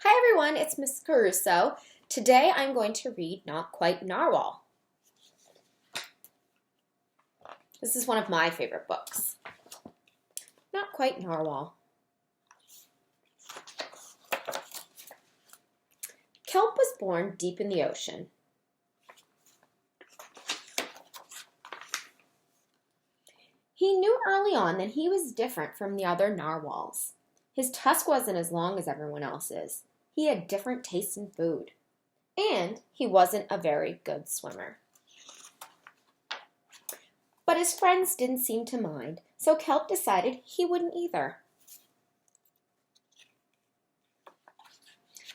Hi everyone, it's Miss Caruso. Today I'm going to read Not Quite Narwhal. This is one of my favorite books. Not Quite Narwhal. Kelp was born deep in the ocean. He knew early on that he was different from the other narwhals. His tusk wasn't as long as everyone else's. He had different tastes in food. And he wasn't a very good swimmer. But his friends didn't seem to mind, so Kelp decided he wouldn't either.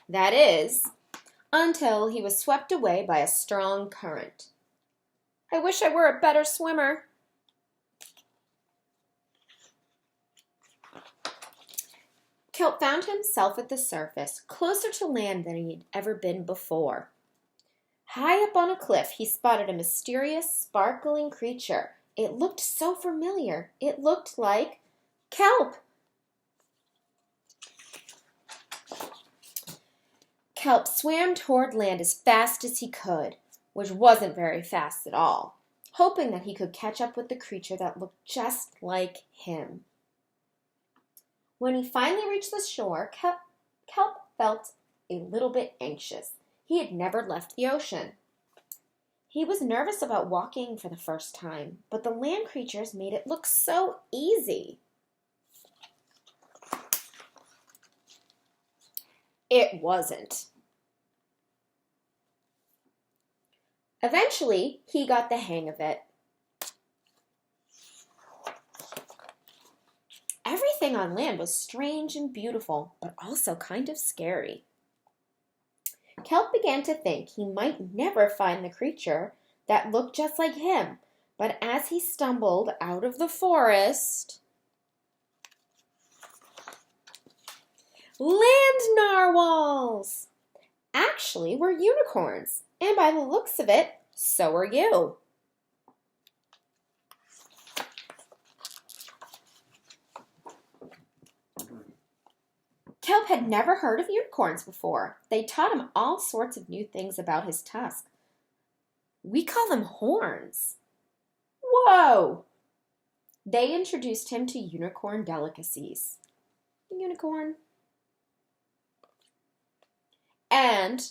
That is, until he was swept away by a strong current. I wish I were a better swimmer. Kelp found himself at the surface, closer to land than he had ever been before. High up on a cliff, he spotted a mysterious, sparkling creature. It looked so familiar. It looked like Kelp. Kelp swam toward land as fast as he could, which wasn't very fast at all, hoping that he could catch up with the creature that looked just like him. When he finally reached the shore, Kelp felt a little bit anxious. He had never left the ocean. He was nervous about walking for the first time, but the land creatures made it look so easy. It wasn't. Eventually, he got the hang of it. Everything on land was strange and beautiful, but also kind of scary. Kelp began to think he might never find the creature that looked just like him, but as he stumbled out of the forest, land narwhals actually were unicorns, and by the looks of it, so are you. Kelp had never heard of unicorns before. They taught him all sorts of new things about his tusk. We call them horns. Whoa! They introduced him to unicorn delicacies. Unicorn. And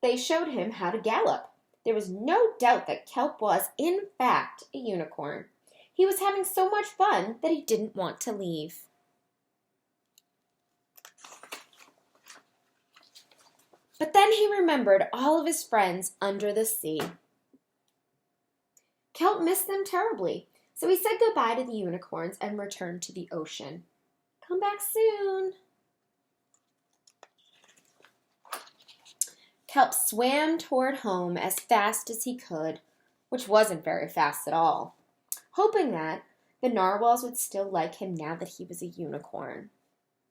they showed him how to gallop. There was no doubt that Kelp was, in fact, a unicorn. He was having so much fun that he didn't want to leave. But then he remembered all of his friends under the sea. Kelp missed them terribly, so he said goodbye to the unicorns and returned to the ocean. Come back soon. Kelp swam toward home as fast as he could, which wasn't very fast at all, hoping that the narwhals would still like him now that he was a unicorn.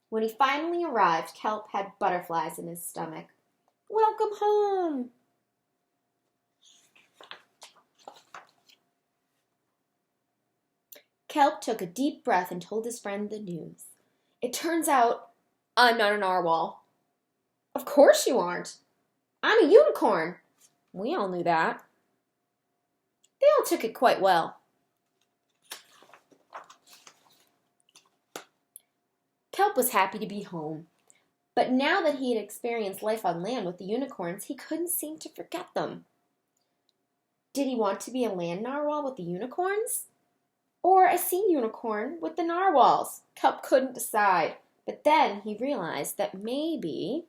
When he finally arrived, Kelp had butterflies in his stomach. Welcome home! Kelp took a deep breath and told his friend the news. It turns out I'm not a narwhal. Of course you aren't. I'm a unicorn. We all knew that. They all took it quite well. Kelp was happy to be home. But now that he had experienced life on land with the unicorns, he couldn't seem to forget them. Did he want to be a land narwhal with the unicorns? Or a sea unicorn with the narwhals? Kelp couldn't decide. But then he realized that maybe,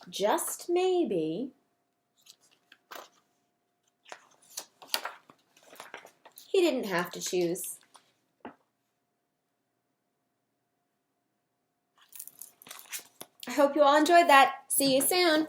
just maybe, he didn't have to choose. I hope you all enjoyed that. See you soon.